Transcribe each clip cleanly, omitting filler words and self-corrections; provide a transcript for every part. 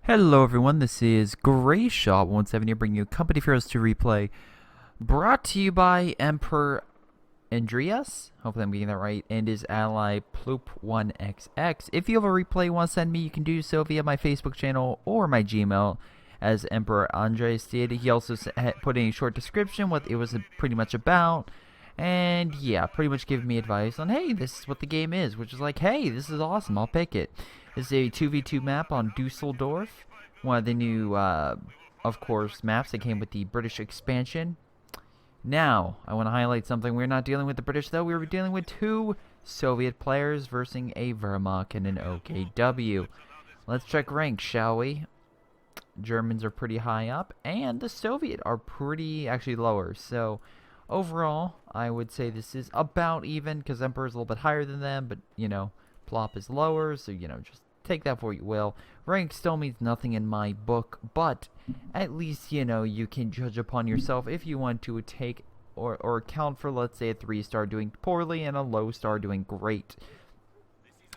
Hello everyone, this is Greyshot 17 here bringing you Company of Heroes 2 replay, brought to you by Emperor Andreas, hopefully I'm getting that right, and his ally Ploop1XX. If you have a replay you want to send me, you can do so via my Facebook channel or my Gmail, as Emperor Andreas did. He also put in a short description what it was pretty much about, and yeah, pretty much gave me advice on, hey, this is what the game is, which is like, hey, this is awesome, I'll pick it. This is a 2v2 map on Dusseldorf, one of the new, of course, maps that came with the British expansion. Now, I want to highlight something. We're not dealing with the British, though. We're dealing with two Soviet players versus a Wehrmacht and an OKW. Let's check ranks, shall we? Germans are pretty high up, and the Soviet are pretty, actually, lower. So, overall, I would say this is about even, because Emperor's a little bit higher than them, but, you know, Plop is lower, so, you know, just take that for what you will. Rank still means nothing in my book, but at least, you know, you can judge upon yourself if you want to take or account for, let's say, a 3-star doing poorly and a low star doing great.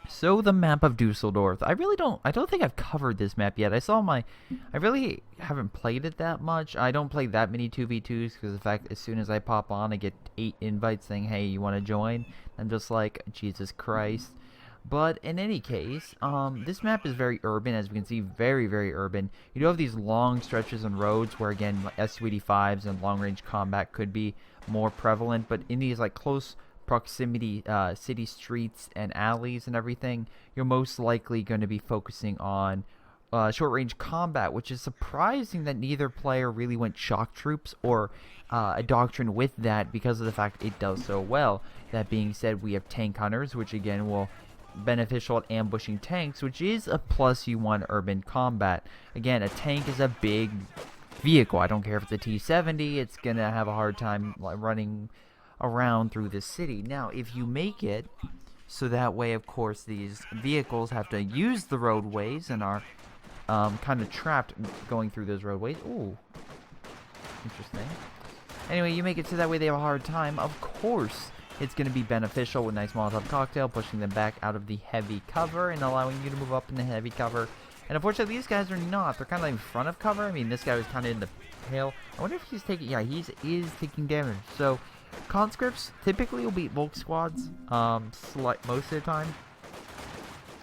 So the map of Dusseldorf, I don't think I've covered this map yet. I really haven't played it that much. I don't play that many 2v2s because the fact as soon as I pop on, I get 8 invites saying, hey, you want to join? I'm just like, Jesus Christ. But in any case, this map is very urban, as we can see, very, very urban. You do have these long stretches and roads where, again, SU-85s and long-range combat could be more prevalent. But in these, like, close proximity city streets and alleys and everything, you're most likely going to be focusing on short-range combat, which is surprising that neither player really went shock troops or a doctrine with that because of the fact it does so well. That being said, we have tank hunters, which, again, will beneficial at ambushing tanks, which is a plus you want urban combat. Again, a tank is a big vehicle. I don't care if it's a T-70, it's gonna have a hard time running around through this city. Now, if you make it so that way, of course, these vehicles have to use the roadways and are kind of trapped going through those roadways. Ooh, interesting. Anyway, you make it so that way they have a hard time. Of course, it's going to be beneficial with nice Molotov cocktail, pushing them back out of the heavy cover and allowing you to move up in the heavy cover. And unfortunately, these guys are not. They're kind of in front of cover. I mean, this guy was kind of in the tail. I wonder if he's taking... Yeah, he is taking damage. So, conscripts typically will beat Volk squads most of the time.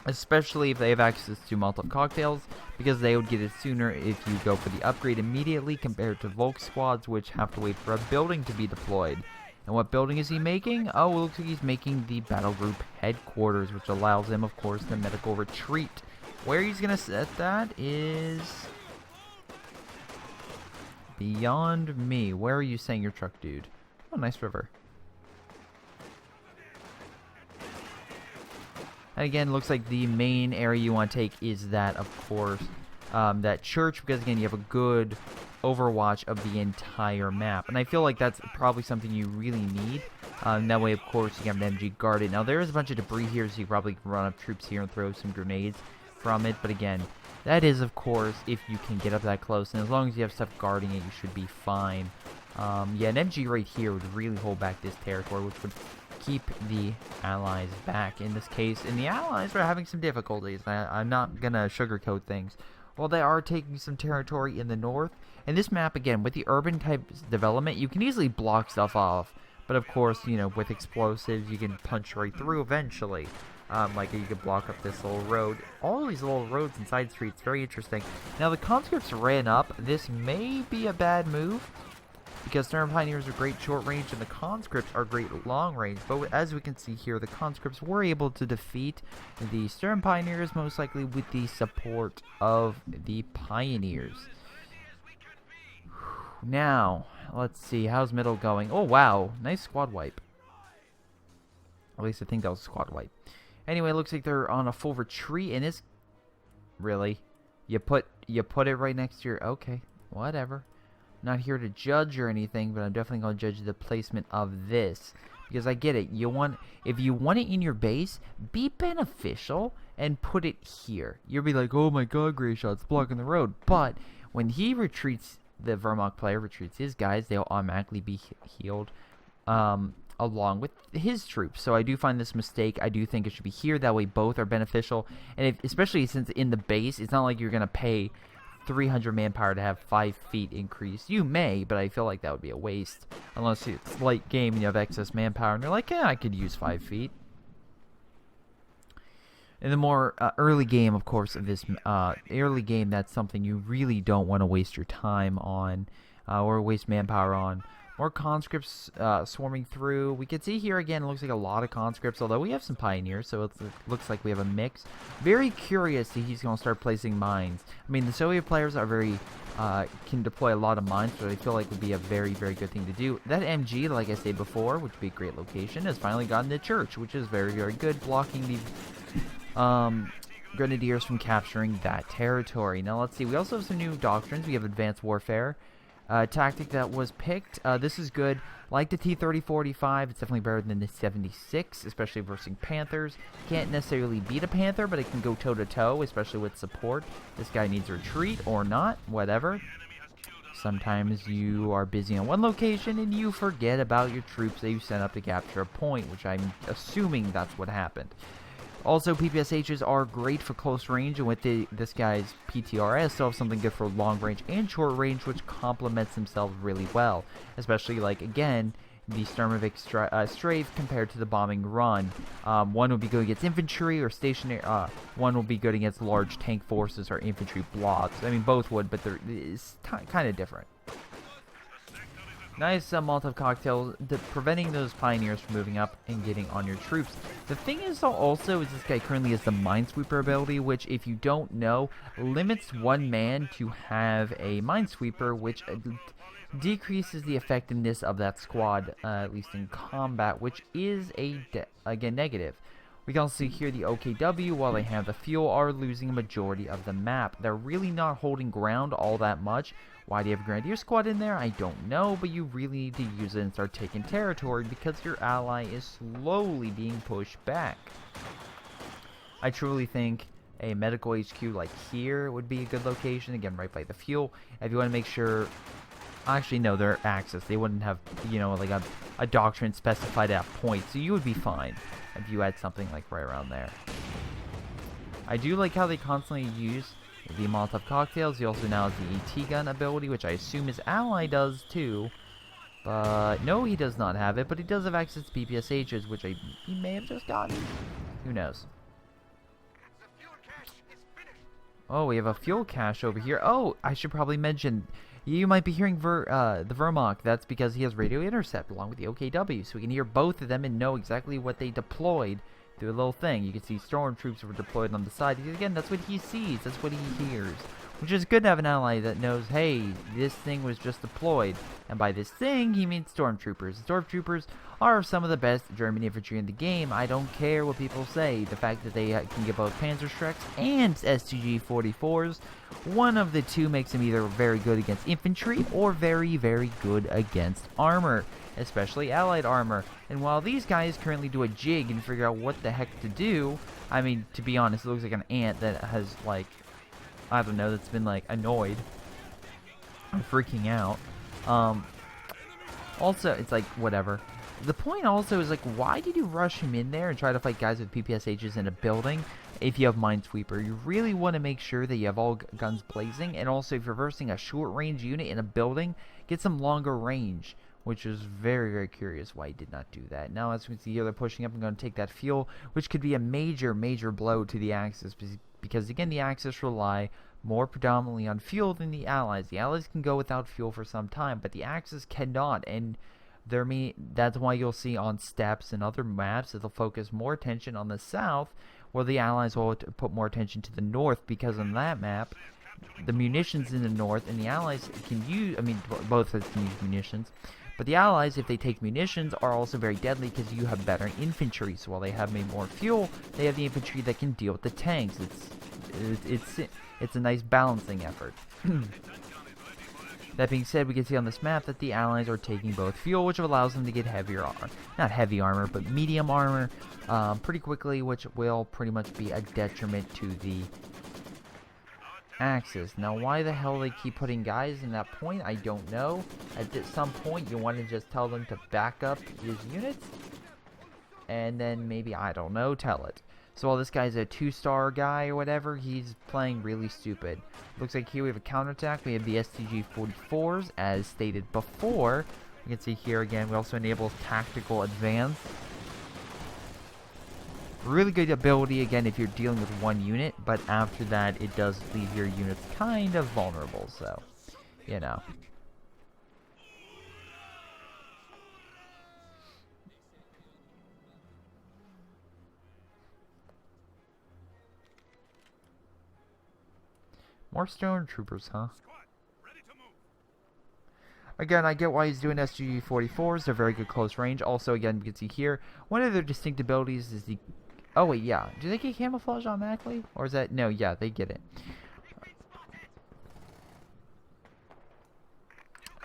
Especially if they have access to Molotov cocktails, because they would get it sooner if you go for the upgrade immediately compared to Volk squads, which have to wait for a building to be deployed. And what building is he making? Oh, it looks like he's making the battle group headquarters, which allows him, of course, the medical retreat. Where he's going to set that is beyond me. Where are you saying your truck, dude? Oh, nice river. And again, looks like the main area you want to take is that, of course, that church, because, again, you have a good overwatch of the entire map, and I feel like that's probably something you really need. That way, of course, you have an MG guarded. Now, there is a bunch of debris here, so you probably can run up troops here and throw some grenades from it, but again, that is, of course, if you can get up that close, and as long as you have stuff guarding it, you should be fine. Yeah, an MG right here would really hold back this territory, which would keep the allies back in this case, and the allies are having some difficulties. I'm not gonna sugarcoat things. Well, they are taking some territory in the north. And this map, again, with the urban type development, you can easily block stuff off. But of course, you know, with explosives, you can punch right through eventually. Like you could block up this little road. All these little roads and side streets, very interesting. Now, the conscripts ran up. This may be a bad move, because Stern Pioneers are great short range and the conscripts are great long range. But as we can see here, the conscripts were able to defeat the Stern Pioneers, most likely with the support of the Pioneers. Now, let's see, how's middle going? Oh, wow, nice squad wipe. At least I think that was a squad wipe. Anyway, it looks like they're on a full retreat, and it's... Really? You put it right next to your... Okay, whatever. Not here to judge or anything, but I'm definitely going to judge the placement of this. Because I get it. If you want it in your base, be beneficial and put it here. You'll be like, oh my god, Greyshot's blocking the road. But when he retreats, the Wehrmacht player retreats his guys, they'll automatically be healed along with his troops. So I do find this mistake. I do think it should be here. That way both are beneficial. And especially since in the base, it's not like you're going to pay 300 manpower to have 5 feet increase. You may, but I feel like that would be a waste. Unless it's late game and you have excess manpower and you're like, yeah, I could use 5 feet. In the more early game, of course, of this early game, that's something you really don't want to waste your time on or waste manpower on. More conscripts swarming through. We can see here again, it looks like a lot of conscripts, although we have some pioneers, so it looks like we have a mix. Very curious that he's going to start placing mines. I mean, the Soviet players are very, can deploy a lot of mines, but I feel like it would be a very, very good thing to do. That MG, like I said before, which would be a great location, has finally gotten the church, which is very, very good, blocking the grenadiers from capturing that territory. Now, let's see. We also have some new doctrines. We have advanced warfare. Tactic that was picked. This is good. Like the T-30-45, it's definitely better than the 76, especially versus Panthers. Can't necessarily beat a Panther, but it can go toe-to-toe, especially with support. This guy needs a retreat or not, whatever. Sometimes you are busy on one location and you forget about your troops that you sent up to capture a point, which I'm assuming that's what happened. Also, PPSHs are great for close range, and with this guy's PTRS, still have something good for long range and short range, which complements themselves really well. Especially, like, again, the Sturmovik Strafe compared to the Bombing Run. One will be good against infantry or stationary. One will be good against large tank forces or infantry blobs. I mean, both would, but it's kind of different. Nice Molotov cocktails, preventing those pioneers from moving up and getting on your troops. The thing is also is this guy currently has the Minesweeper ability, which, if you don't know, limits one man to have a Minesweeper, which decreases the effectiveness of that squad, at least in combat, which is again negative. We can also see here the OKW, while they have the fuel, are losing a majority of the map. They're really not holding ground all that much. Why do you have a Grenadier squad in there? I don't know, but you really need to use it and start taking territory because your ally is slowly being pushed back. I truly think a medical HQ like here would be a good location, again, right by the fuel. If you want to make sure... Actually, no, they're Axis. They wouldn't have, you know, like a doctrine specified at point, so you would be fine if you had something like right around there. I do like how they constantly use the Molotov cocktails. He also now has the AT gun ability, which I assume his ally does too. But no, he does not have it, but he does have access to PPSHs, which he may have just gotten. Who knows? Oh, we have a fuel cache over here. Oh, I should probably mention, you might be hearing the Vermont. That's because he has radio intercept along with the OKW, so we can hear both of them and know exactly what they deployed through a little thing. You can see stormtroops were deployed on the side. Again, that's what he sees. That's what he hears. Which is good to have an ally that knows, hey, this thing was just deployed. And by this thing, he means stormtroopers. Stormtroopers are some of the best German infantry in the game. I don't care what people say. The fact that they can get both Panzerschrecks and STG-44s, one of the two makes them either very good against infantry or very, very good against armor, especially allied armor. And while these guys currently do a jig and figure out what the heck to do, I mean, to be honest, it looks like an ant that has, like, I don't know, that's been, like, annoyed or freaking out. Also, it's like, whatever. The point also is, like, why did you rush him in there and try to fight guys with PPSHs in a building if you have Minesweeper? You really want to make sure that you have all guns blazing, and also if you're versing a short-range unit in a building, get some longer range, which is very, very curious why he did not do that. Now, as we see here, they're pushing up and going to take that fuel, which could be a major, major blow to the Axis, because, again, the Axis rely more predominantly on fuel than the Allies. The Allies can go without fuel for some time, but the Axis cannot, and that's why you'll see on steppes and other maps that they'll focus more attention on the south, where the Allies will put more attention to the north, because on that map, the munitions in the north, and the Allies can use, I mean, both sides can use munitions, but the Allies, if they take munitions, are also very deadly because you have better infantry. So while they have made more fuel, they have the infantry that can deal with the tanks. It's a nice balancing effort. That being said, we can see on this map that the Allies are taking both fuel, which allows them to get heavier armor. Not heavy armor, but medium armor pretty quickly, which will pretty much be a detriment to the axis. Now, why the hell they keep putting guys in that point, I don't know. At some point, you want to just tell them to back up his units, and then maybe, I don't know, tell it. So while this guy's a 2-star guy or whatever, he's playing really stupid. Looks like here we have a counterattack. We have the STG-44s, as stated before. You can see here again, we also enable tactical advance. Really good ability, again, if you're dealing with one unit, but after that, it does leave your units kind of vulnerable, so, you know. More stormtroopers, huh? Again, I get why he's doing STG-44s. They're very good close range. Also, again, you can see here, one of their distinct abilities is the... Oh, wait, yeah. Do they get camouflage automatically? Or is that... No, yeah, they get it.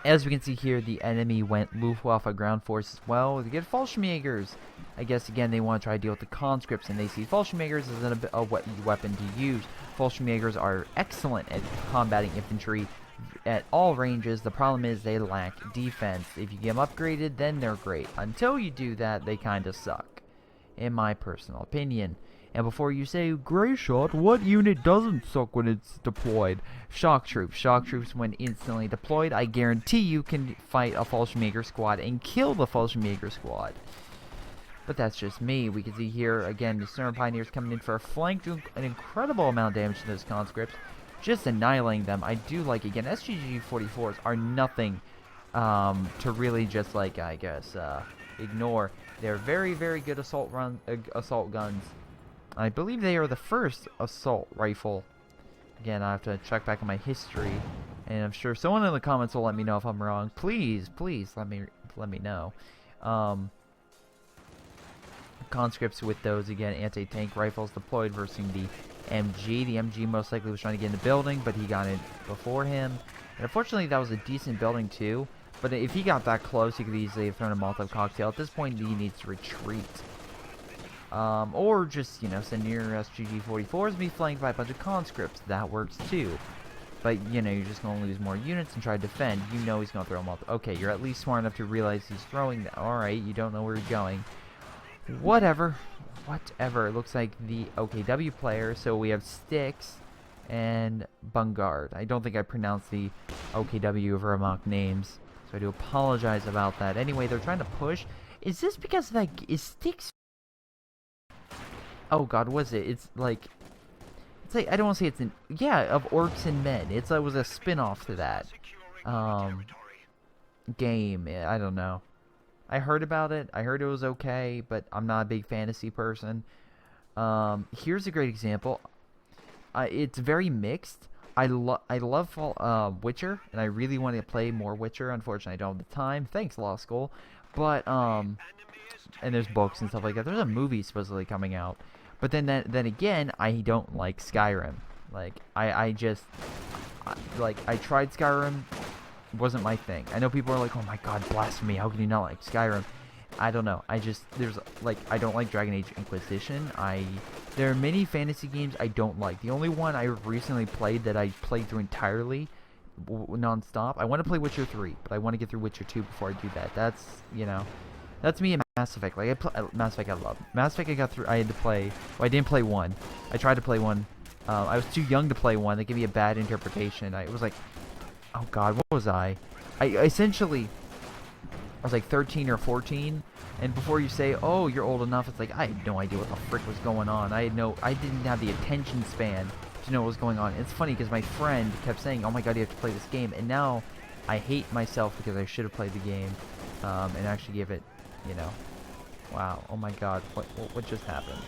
As we can see here, the enemy went Luftwaffe ground force as well. They get Fallschirmjägers. I guess, again, they want to try to deal with the conscripts, and they see Fallschirmjägers as a weapon to use. Fallschirmjägers are excellent at combating infantry at all ranges. The problem is they lack defense. If you get them upgraded, then they're great. Until you do that, they kind of suck, in my personal opinion. And before you say, Greyshot, what unit doesn't suck when it's deployed? Shock troops. Shock troops, when instantly deployed, I guarantee you can fight a Fallschirmjäger squad and kill the Fallschirmjäger squad. But that's just me. We can see here, again, the Stern Pioneers coming in for a flank, doing an incredible amount of damage to those conscripts. Just annihilating them. I do like, again, STG-44s are nothing to really just, like, I guess, ignore. They're very, very good assault guns. I believe they are the first assault rifle. Again, I have to check back on my history, and I'm sure someone in the comments will let me know if I'm wrong. Please, please let me know. Conscripts with those, again, anti-tank rifles deployed versus the MG. The MG most likely was trying to get in the building, but he got in before him. And unfortunately, that was a decent building too. But if he got that close, he could easily have thrown a Molotov cocktail. At this point, he needs to retreat. Or just, you know, send your STG-44s and be flanked by a bunch of conscripts. That works too. But, you know, you're just going to lose more units and try to defend. You know he's going to throw a Molotov. Okay, you're at least smart enough to realize he's throwing that. Alright, you don't know where you're going. Whatever. Whatever. It looks like the OKW player. So we have Styx and Bungard. I don't think I pronounced the OKW Vermont names, so I do apologize about that. Anyway, they're trying to push. Is this because of that? Is Styx... Oh god, what is it? It's like... I don't want to say it's an... Yeah, of Orcs and Men. It was a spin-off to that game. I don't know. I heard about it. I heard it was okay, but I'm not a big fantasy person. Here's a great example. It's very mixed. I love Witcher, and I really want to play more Witcher. Unfortunately, I don't have the time. Thanks, Law School. But, and there's books and stuff like that. There's a movie supposedly coming out. But then again, I don't like Skyrim. Like, I tried Skyrim. Wasn't my thing. I know people are like, oh my god, blasphemy, how can you not like Skyrim? I don't know. I don't like Dragon Age Inquisition. There are many fantasy games I don't like. The only one I recently played that I played through entirely, non-stop, I want to play Witcher 3, but I want to get through Witcher 2 before I do that. That's, you know, that's me in Mass Effect. Like, Mass Effect I love. Mass Effect I got through, I had to play, well, I didn't play 1. I tried to play 1. I was too young to play 1. They gave me a bad interpretation. It was like, oh god, what was I essentially, I was like 13 or 14, and before you say, oh, you're old enough, it's like, I had no idea what the frick was going on. I didn't have the attention span to know what was going on. It's funny, because my friend kept saying, oh my god, you have to play this game, and now I hate myself because I should have played the game, and actually give it, you know, wow, oh my god, what just happened?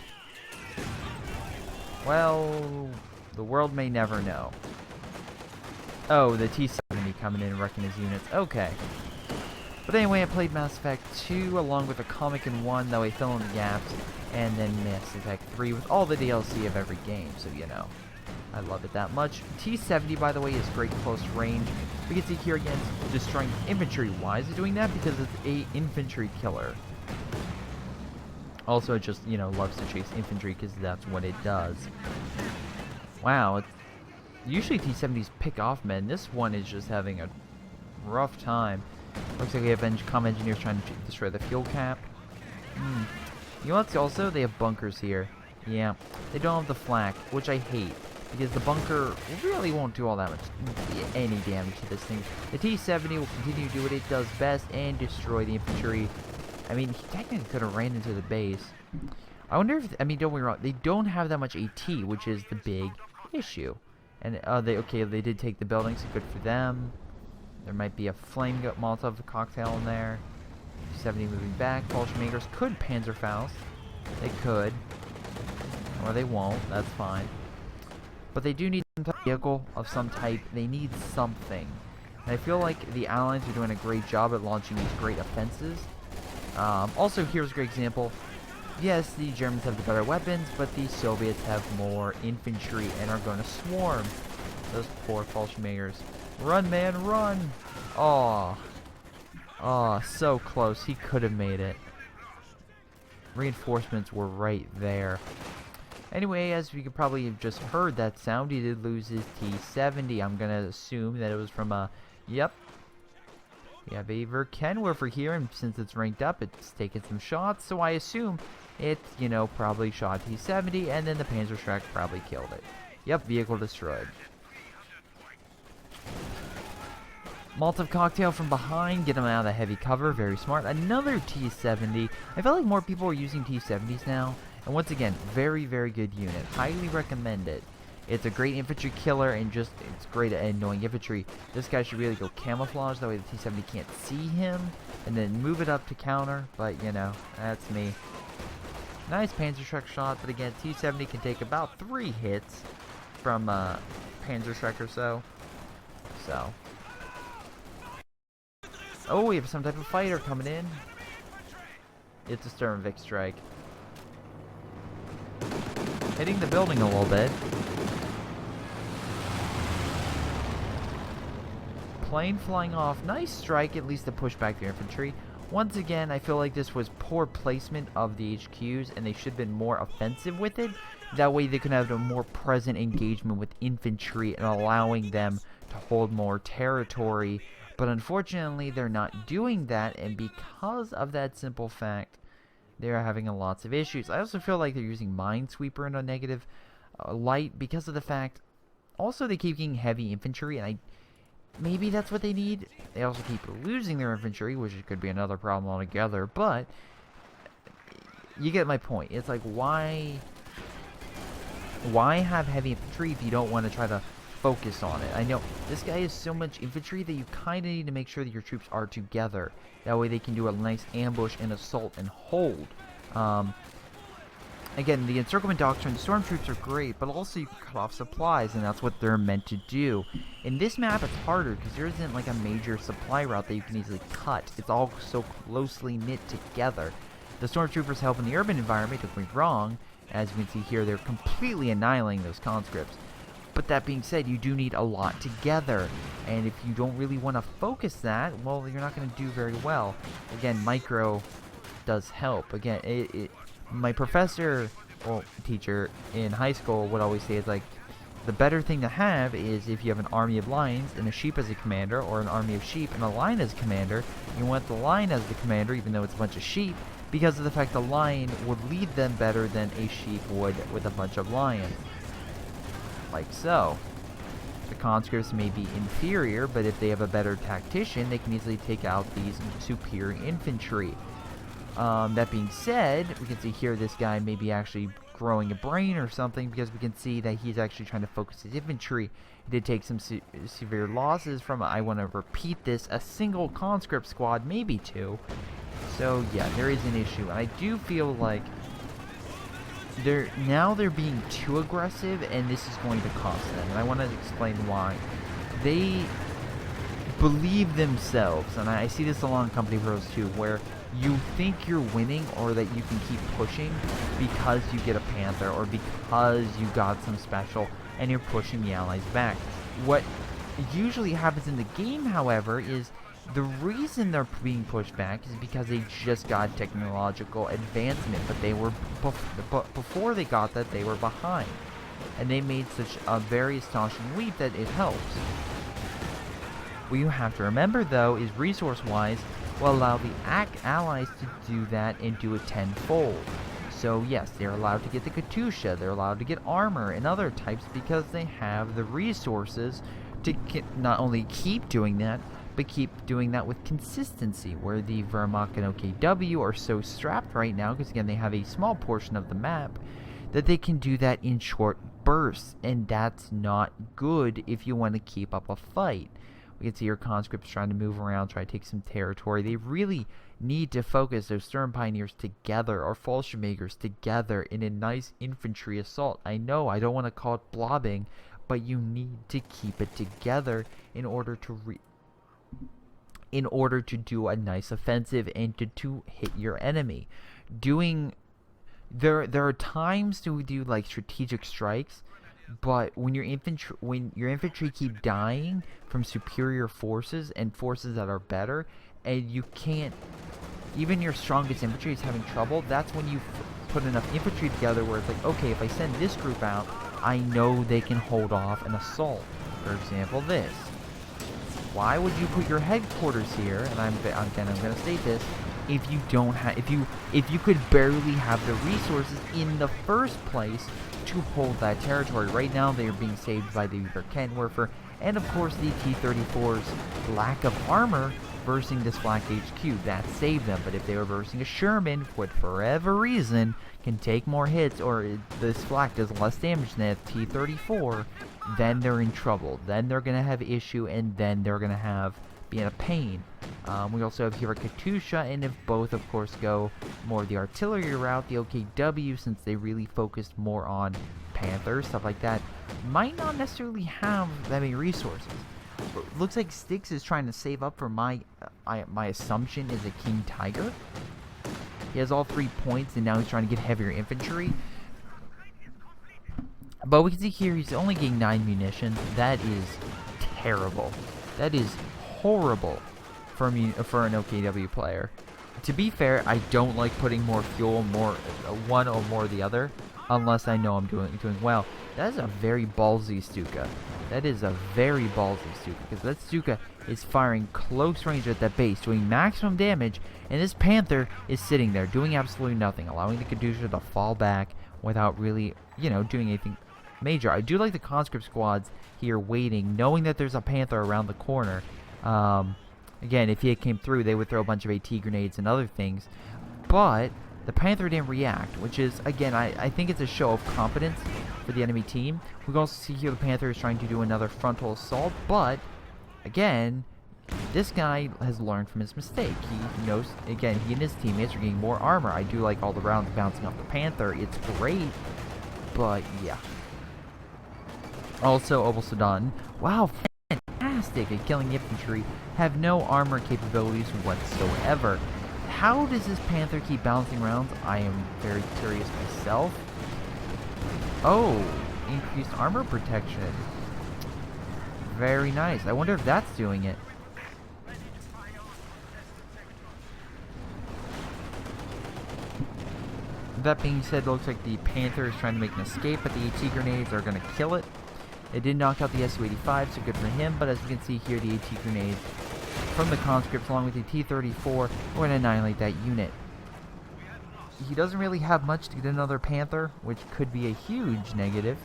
Well, the world may never know. Oh, the T-70 coming in and wrecking his units. Okay. But anyway, I played Mass Effect 2 along with a comic in 1, though I fill in the gaps, and then Mass Effect 3 with all the DLC of every game, so you know. I love it that much. T-70, by the way, is great close range. We can see here again, destroying infantry. Why is it doing that? Because it's a infantry killer. Also, it just, you know, loves to chase infantry because that's what it does. Wow, Usually T-70s pick off men. This one is just having a rough time. Looks like we have comm engineers trying to destroy the fuel cap. You know what's also? They have bunkers here. Yeah, they don't have the flak, which I hate, because the bunker really won't do all that much, any damage to this thing. The T-70 will continue to do what it does best and destroy the infantry. I mean, he technically could have ran into the base. I wonder if, I mean, don't get me wrong, they don't have that much AT, which is the big issue. And, they did take the building, so good for them. There might be a flame Molotov cocktail in there. 70 moving back. Fallschirmjägers could Panzerfaust. They could. Or they won't. That's fine. But they do need some type of vehicle of some type. They need something. And I feel like the Allies are doing a great job at launching these great offenses. Also, here's a great example. Yes, the Germans have the better weapons, but the Soviets have more infantry and are going to swarm. Those poor Fallschirmjägers. Run, man, run! Aw. Oh, so close. He could have made it. Reinforcements were right there. Anyway, as we could probably have just heard that sound, he did lose his T-70. I'm going to assume that it was from a... Yep. We have a Verkenwerfer here, and since it's ranked up, it's taken some shots, so I assume it, you know, probably shot T-70, and then the Panzerschreck probably killed it. Yep, vehicle destroyed. Molotov cocktail from behind, get him out of the heavy cover, very smart. Another T-70. I feel like more people are using T-70s now, and once again, very, very good unit. Highly recommend it. It's a great infantry killer, and just, it's great at annoying infantry. This guy should really go camouflage, that way the T-70 can't see him, and then move it up to counter, but, you know, that's me. Nice Panzerschreck shot, but again, T-70 can take about 3 hits from Panzerschreck or so. Oh, we have some type of fighter coming in. It's a Sturmvik strike. Hitting the building a little bit. Plane flying off. Nice strike, at least to push back the infantry. Once again, I feel like this was poor placement of the HQs, and they should have been more offensive with it. That way they could have a more present engagement with infantry and allowing them to hold more territory. But unfortunately, they're not doing that, and because of that simple fact, they're having lots of issues. I also feel like they're using Minesweeper in a negative light because of the fact, also they keep getting heavy infantry, and maybe that's what they need. They also keep losing their infantry, which could be another problem altogether, but you get my point. It's like, why have heavy infantry if you don't want to try to focus on it? I know this guy has so much infantry that you kind of need to make sure that your troops are together. That way they can do a nice ambush and assault and hold. Again, the encirclement doctrine, stormtroops are great, but also you can cut off supplies, and that's what they're meant to do. In this map, it's harder because there isn't like a major supply route that you can easily cut. It's all so closely knit together. The stormtroopers help in the urban environment, don't get me wrong. As you can see here, they're completely annihilating those conscripts. But that being said, you do need a lot together, and if you don't really want to focus that, well, you're not going to do very well. Again, micro does help. Again, my professor or teacher in high school would always say, it's like, the better thing to have is if you have an army of lions and a sheep as a commander, or an army of sheep and a lion as a commander, you want the lion as the commander, even though it's a bunch of sheep, because of the fact the lion would lead them better than a sheep would with a bunch of lions. Like so. The conscripts may be inferior, but if they have a better tactician, they can easily take out these superior infantry. That being said, we can see here this guy may be actually growing a brain or something, because we can see that he's actually trying to focus his infantry. He did take some severe losses from, I want to repeat this, a single conscript squad, maybe 2. So yeah, there is an issue, and I do feel like they're being too aggressive, and this is going to cost them, and I want to explain why. They believe themselves, and I see this along Company of Heroes too, where you think you're winning, or that you can keep pushing because you get a Panther, or because you got some special and you're pushing the allies back. What usually happens in the game, however, is the reason they're being pushed back is because they just got technological advancement, but they were before they got that, they were behind. and they made such a very astonishing leap that it helps. What you have to remember, though, is resource-wise, will allow the allies to do that and do it tenfold. So yes, they're allowed to get the Katusha, they're allowed to get armor and other types because they have the resources to not only keep doing that, but keep doing that with consistency, where the Wehrmacht and OKW are so strapped right now, because again, they have a small portion of the map, that they can do that in short bursts, and that's not good if you want to keep up a fight. We can see your conscripts trying to move around, try to take some territory. They really need to focus those Sturm Pioneers together, or Fallschirmjägers together, in a nice infantry assault. I know, I don't want to call it blobbing, but you need to keep it together in order to do a nice offensive and to hit your enemy. There are times to do like strategic strikes, but when your infantry keep dying from superior forces and forces that are better, and you can't, even your strongest infantry is having trouble, that's when you put enough infantry together where it's like, okay, if I send this group out, I know they can hold off an assault. For example, this. Why would you put your headquarters here? And I'm going to state this. If you don't have, if you could barely have the resources in the first place to hold that territory. Right now, they are being saved by the Kennwerfer, and of course the T-34's lack of armor versing this Flak HQ. That saved them. But if they were versing a Sherman, for whatever reason, can take more hits, or this Flak does less damage than a T-34, then they're in trouble. Then they're going to have issue, and then they're going to be in a pain. We also have here a Katusha, and if both, of course, go more the artillery route, the OKW, since they really focused more on Panthers, stuff like that, might not necessarily have that many resources. Looks like Styx is trying to save up for my assumption is a King Tiger. He has all 3 points, and now he's trying to get heavier infantry. But we can see here he's only getting 9 munitions. That is terrible. That is horrible for an OKW player. To be fair, I don't like putting more fuel, one or more the other, unless I know I'm doing well. That is a very ballsy Stuka. That is a very ballsy Stuka, because that Stuka is firing close range at that base, doing maximum damage, and this Panther is sitting there doing absolutely nothing, allowing the Katusha to fall back without really, doing anything major. I do like the conscript squads here waiting, knowing that there's a Panther around the corner. Again, if he came through, they would throw a bunch of AT grenades and other things, but the Panther didn't react, which is, again, I think it's a show of competence for the enemy team. We can also see here the Panther is trying to do another frontal assault, but, again, this guy has learned from his mistake. He knows, again, he and his teammates are getting more armor. I do like all the rounds bouncing off the Panther. It's great, but, yeah. Also, Obel Sudan, wow, fantastic at killing infantry, have no armor capabilities whatsoever. How does this Panther keep bouncing rounds? I am very curious myself. Oh, increased armor protection. Very nice. I wonder if that's doing it. That being said, it looks like the Panther is trying to make an escape, but the AT grenades are going to kill it. It did knock out the Su-85, so good for him, but as you can see here, the AT grenades from the conscripts along with the T-34 are going to annihilate that unit. He doesn't really have much to get another Panther, which could be a huge negative.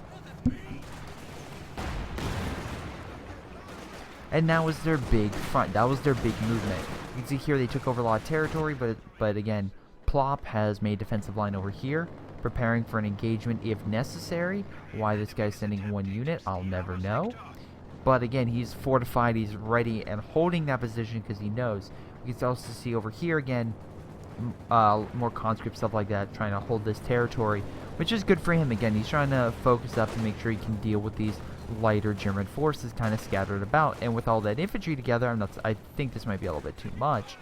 And that was their big front. That was their big movement. You can see here they took over a lot of territory, but again, Plop has made defensive line over here, preparing for an engagement if necessary. Why this guy's sending one unit, I'll never know. But again, he's fortified, he's ready and holding that position because he knows. We can also see over here again, more conscript stuff like that, trying to hold this territory, which is good for him. Again, he's trying to focus up to make sure he can deal with these lighter German forces kind of scattered about. And with all that infantry together, I think this might be a little bit too much.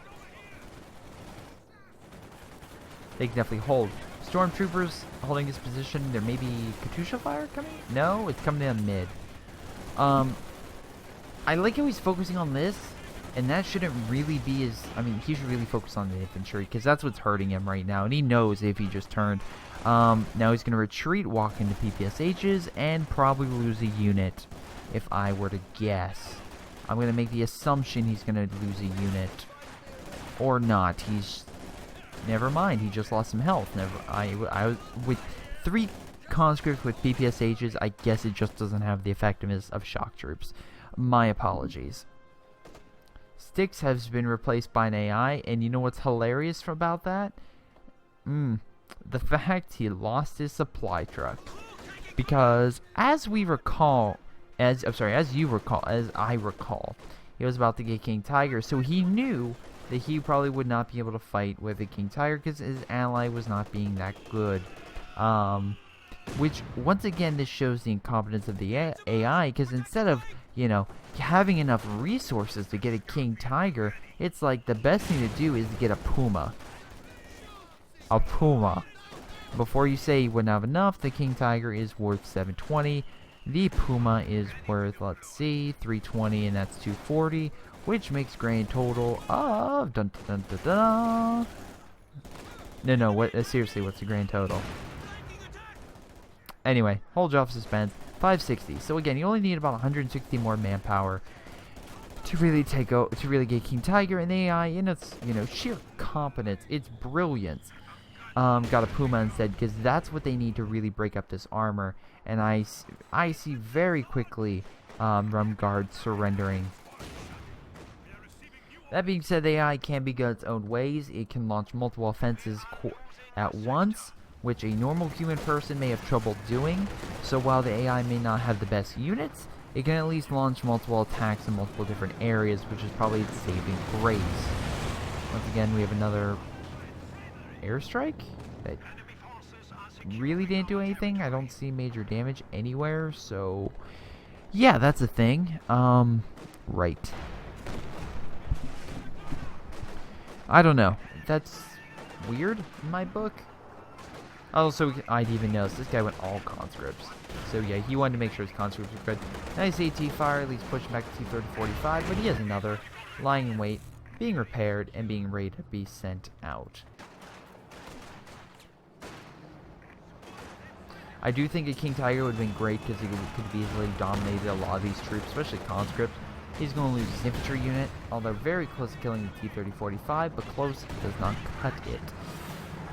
They can definitely hold. Stormtroopers holding this position. There may be Katusha fire coming? No, it's coming in mid. I like how he's focusing on this, And that shouldn't really be his... I mean, he should really focus on the infantry, because that's what's hurting him right now. And he knows if he just turned. Now he's going to retreat, walk into PPSHs, and probably lose a unit, if I were to guess. I'm going to make the assumption he's going to lose a unit. Or not. He's... Never mind, he just lost some health. I with 3 conscripts with PPSHs, I guess it just doesn't have the effectiveness of shock troops. My apologies. Sticks has been replaced by an AI, and you know what's hilarious about that? The fact he lost his supply truck. Because as I recall, he was about to get King Tiger, so he knew that he probably would not be able to fight with the King Tiger because his ally was not being that good. Which, once again, this shows the incompetence of the AI, because instead of, you know, having enough resources to get a King Tiger, it's like the best thing to do is to get a Puma. A Puma. Before you say you wouldn't have enough, the King Tiger is worth 720. The Puma is worth, let's see, 320, and that's 240, which makes grand total of... Dun, dun, dun, dun, dun. No, seriously, what's the grand total? Anyway, hold you off suspense. 560. So again, you only need about 160 more manpower to really get King Tiger, and the AI, in its, you know, sheer competence, its brilliance, got a Puma instead, because that's what they need to really break up this armor. And I see very quickly Rumguard surrendering. That being said, the AI can be good its own ways. It can launch multiple offenses at once, which a normal human person may have trouble doing. So while the AI may not have the best units, it can at least launch multiple attacks in multiple different areas, which is probably its saving grace. Once again, we have another airstrike that really didn't do anything. I don't see major damage anywhere, so yeah, that's a thing. Right. I don't know. That's weird in my book. Also, I'd even notice this guy went all conscripts. So yeah, he wanted to make sure his conscripts were good. Nice AT fire, at least pushing back to T-3045, but he has another lying in wait, being repaired, and being ready to be sent out. I do think a King Tiger would have been great because he could have easily dominated a lot of these troops, especially conscripts. He's going to lose his infantry unit, although very close to killing the T-3045, but close does not cut it.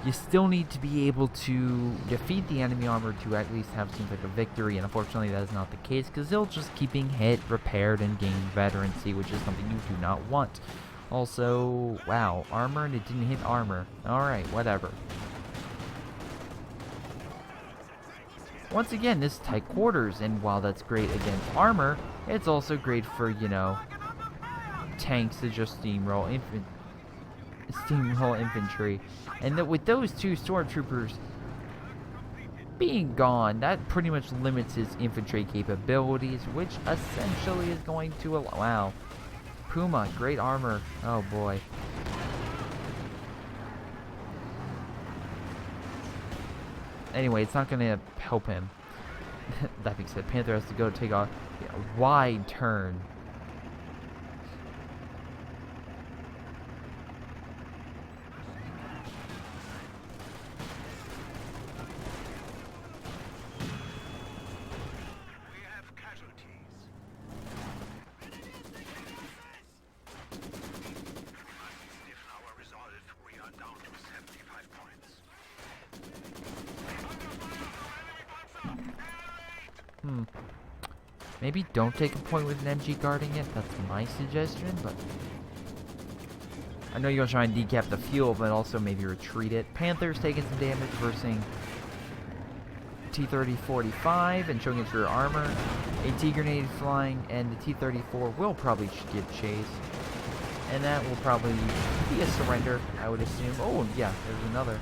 You still need to be able to defeat the enemy armor to at least have some type of victory, and unfortunately that is not the case, because they'll just keep being hit, repaired, and gain veterancy, which is something you do not want. Also, wow, armor and it didn't hit armor. Alright, whatever. Once again, this is tight quarters, and while that's great against armor, it's also great for, you know, tanks to just steamroll infantry. And that with those 2 stormtroopers being gone, that pretty much limits his infantry capabilities, which essentially is going to allow... Wow. Puma, great armor. Oh boy. Anyway, it's not going to help him. That being said, Panther has to go take a wide turn. Maybe don't take a point with an MG guarding it. That's my suggestion, but... I know you're going to try and decap the fuel, but also maybe retreat it. Panther's taking some damage versus T-3045 and showing its rear armor. AT grenade flying, and the T-34 will probably get chased. And that will probably be a surrender, I would assume. Oh, yeah, there's another.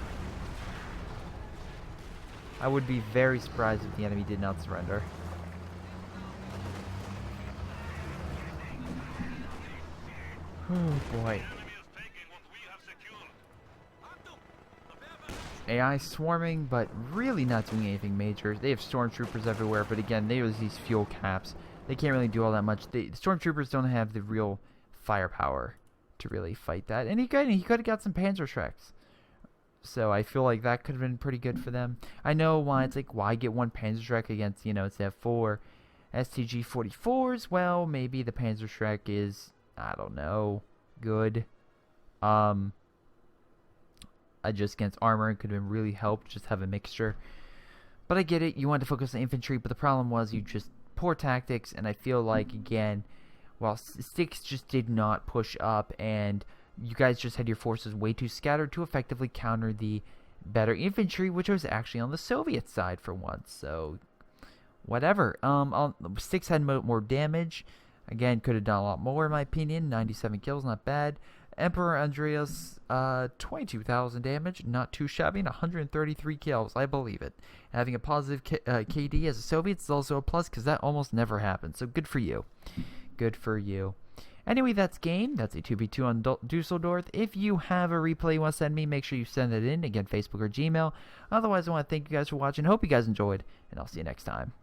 I would be very surprised if the enemy did not surrender. Oh boy. AI swarming, but really not doing anything major. They have stormtroopers everywhere, but again, they use these fuel caps. They can't really do all that much. The stormtroopers don't have the real firepower to really fight that. And he could have got some Panzerschrecks. So I feel like that could have been pretty good for them. I know why it's like, why get one Panzerschreck against, instead of 4 STG-44s? Well, maybe the Panzerschreck is, I don't know, good. I just against armor, it could have been really helped, just have a mixture. But I get it, you wanted to focus on infantry, but the problem was you just, poor tactics, and I feel like, again, while Sticks just did not push up, and you guys just had your forces way too scattered to effectively counter the better infantry, which was actually on the Soviet side for once. So, whatever. Sticks had more damage. Again, could have done a lot more in my opinion. 97 kills, not bad. Emperor Andreas, 22,000 damage, not too shabby, and 133 kills. I believe it. Having a positive KD as a Soviet is also a plus because that almost never happens. So good for you. Good for you. Anyway, that's game. That's a 2v2 on Dusseldorf. If you have a replay you want to send me, make sure you send it in. Again, Facebook or Gmail. Otherwise, I want to thank you guys for watching. Hope you guys enjoyed, and I'll see you next time.